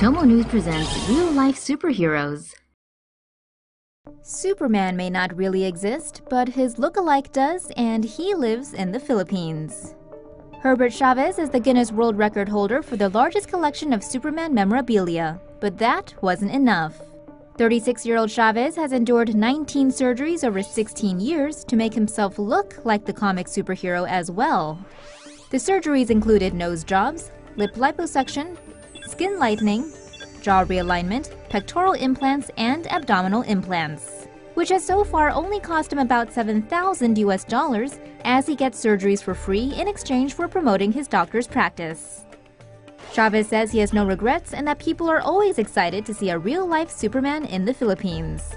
TomoNews presents real-life superheroes. Superman may not really exist, but his look-alike does, and he lives in the Philippines. Herbert Chavez is the Guinness World Record holder for the largest collection of Superman memorabilia, but that wasn't enough. 36-year-old Chavez has endured 19 surgeries over 16 years to make himself look like the comic superhero as well. The surgeries included nose jobs, lip liposuction, skin lightening, jaw realignment, pectoral implants, and abdominal implants, which has so far only cost him about $7,000 as he gets surgeries for free in exchange for promoting his doctor's practice. Chavez says he has no regrets and that people are always excited to see a real-life Superman in the Philippines.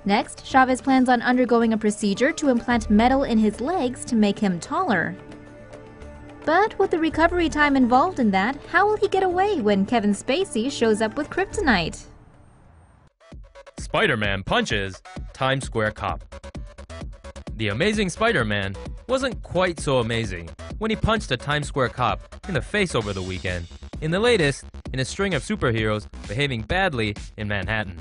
Next, Chavez plans on undergoing a procedure to implant metal in his legs to make him taller. But with the recovery time involved in that, how will he get away when Kevin Spacey shows up with kryptonite? Spider-Man punches Times Square cop. The Amazing Spider-Man wasn't quite so amazing when he punched a Times Square cop in the face over the weekend, in the latest in a string of superheroes behaving badly in Manhattan.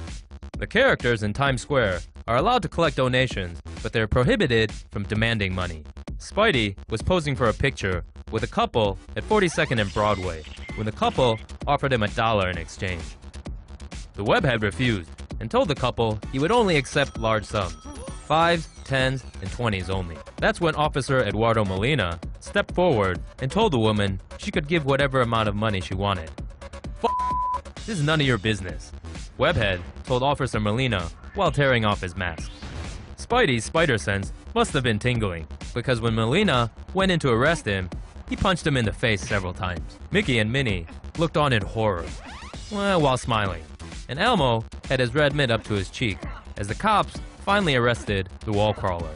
The characters in Times Square are allowed to collect donations, but they're prohibited from demanding money. Spidey was posing for a picture with a couple at 42nd and Broadway when the couple offered him $1 in exchange. The webhead refused and told the couple he would only accept large sums, 5s, 10s, and 20s only. That's when Officer Eduardo Molina stepped forward and told the woman she could give whatever amount of money she wanted. This is none of your business, webhead told Officer Molina while tearing off his mask. Spidey's spider sense must have been tingling, because when Molina went in to arrest him, he punched him in the face several times. Mickey and Minnie looked on in horror, while smiling, and Elmo had his red mitt up to his cheek as the cops finally arrested the wall crawler.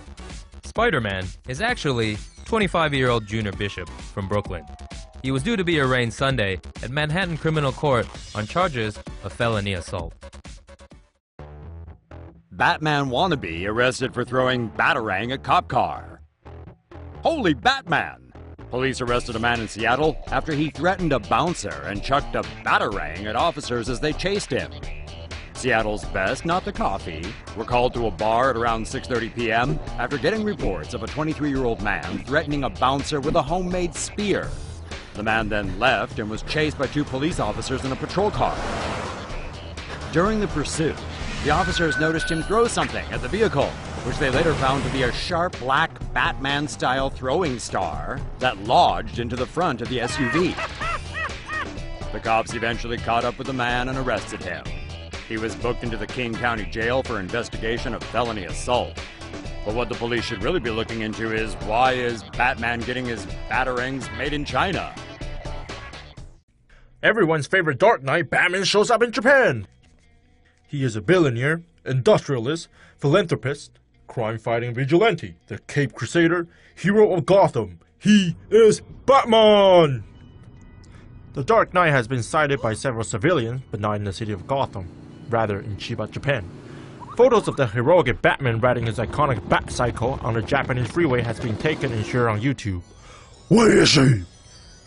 Spider-Man is actually 25-year-old Junior Bishop from Brooklyn. He was due to be arraigned Sunday at Manhattan Criminal Court on charges of felony assault. Batman wannabe arrested for throwing batarang at cop car. Holy Batman! Police arrested a man in Seattle after he threatened a bouncer and chucked a batarang at officers as they chased him. Seattle's Best, Not the Coffee, were called to a bar at around 6:30 p.m. after getting reports of a 23-year-old man threatening a bouncer with a homemade spear. The man then left and was chased by 2 police officers in a patrol car. During the pursuit, the officers noticed him throw something at the vehicle, which they later found to be a sharp black Batman-style throwing star that lodged into the front of the SUV. The cops eventually caught up with the man and arrested him. He was booked into the King County Jail for investigation of felony assault. But what the police should really be looking into is, why is Batman getting his batarangs made in China? Everyone's favorite Dark Knight, Batman, shows up in Japan. He is a billionaire, industrialist, philanthropist, crime-fighting vigilante, the Cape Crusader, hero of Gotham. He is Batman! The Dark Knight has been sighted by several civilians, but not in the city of Gotham, rather in Chiba, Japan. Photos of the heroic Batman riding his iconic bat cycle on the Japanese freeway has been taken and shared on YouTube. Where is he?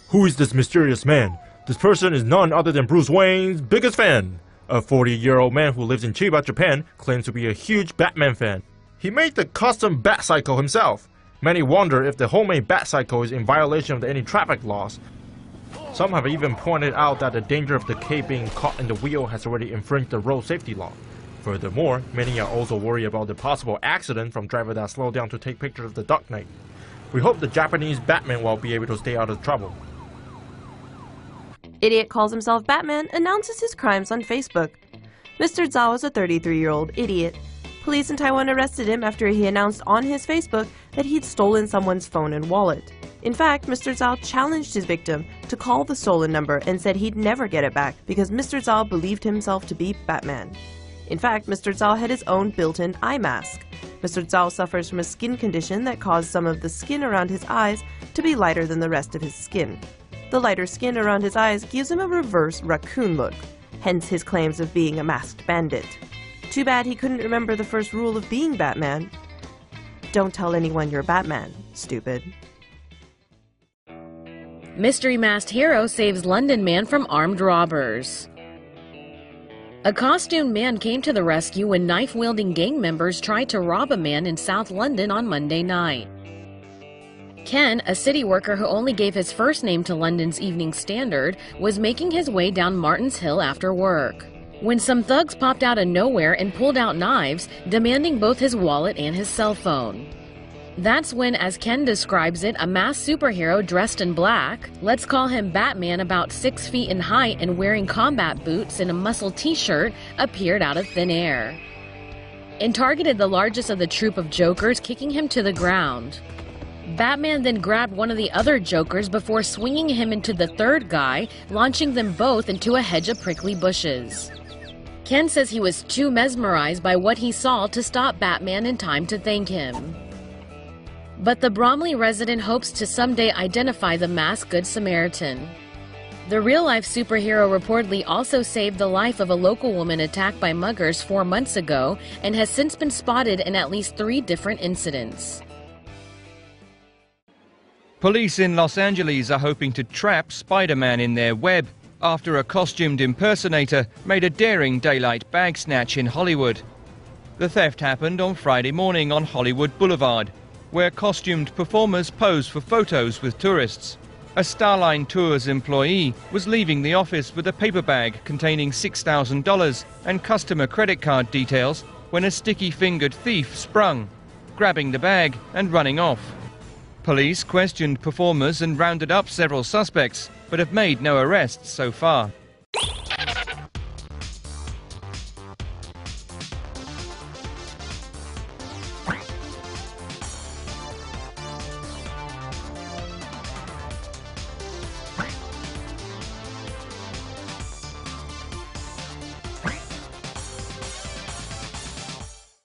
Who is this mysterious man? This person is none other than Bruce Wayne's biggest fan. A 40-year-old man who lives in Chiba, Japan, claims to be a huge Batman fan. He made the custom bat cycle himself. Many wonder if the homemade bat cycle is in violation of any traffic laws. Some have even pointed out that the danger of the cape being caught in the wheel has already infringed the road safety law. Furthermore, many are also worried about the possible accident from drivers that slow down to take pictures of the Dark Knight. We hope the Japanese Batman will be able to stay out of trouble. Idiot calls himself Batman, announces his crimes on Facebook. Mr. Zhao is a 33-year-old idiot. Police in Taiwan arrested him after he announced on his Facebook that he'd stolen someone's phone and wallet. In fact, Mr. Zhao challenged his victim to call the stolen number and said he'd never get it back because Mr. Zhao believed himself to be Batman. In fact, Mr. Zhao had his own built-in eye mask. Mr. Zhao suffers from a skin condition that caused some of the skin around his eyes to be lighter than the rest of his skin. The lighter skin around his eyes gives him a reverse raccoon look, hence his claims of being a masked bandit. Too bad he couldn't remember the first rule of being Batman. Don't tell anyone you're Batman, stupid. Mystery masked hero saves London man from armed robbers. A costumed man came to the rescue when knife-wielding gang members tried to rob a man in South London on Monday night. Ken, a city worker who only gave his first name to London's Evening Standard, was making his way down Martin's Hill after work when some thugs popped out of nowhere and pulled out knives, demanding both his wallet and his cell phone. That's when, as Ken describes it, a masked superhero dressed in black, let's call him Batman, about 6 feet in height and wearing combat boots and a muscle t-shirt, appeared out of thin air and targeted the largest of the troop of Jokers, kicking him to the ground. Batman then grabbed one of the other Jokers before swinging him into the third guy, launching them both into a hedge of prickly bushes. Ken says he was too mesmerized by what he saw to stop Batman in time to thank him. But the Bromley resident hopes to someday identify the masked Good Samaritan. The real-life superhero reportedly also saved the life of a local woman attacked by muggers 4 months ago and has since been spotted in at least 3 different incidents. Police in Los Angeles are hoping to trap Spider-Man in their web after a costumed impersonator made a daring daylight bag snatch in Hollywood. The theft happened on Friday morning on Hollywood Boulevard, where costumed performers pose for photos with tourists. A Starline Tours employee was leaving the office with a paper bag containing $6,000 and customer credit card details when a sticky-fingered thief sprung, grabbing the bag and running off. Police questioned performers and rounded up several suspects, but have made no arrests so far.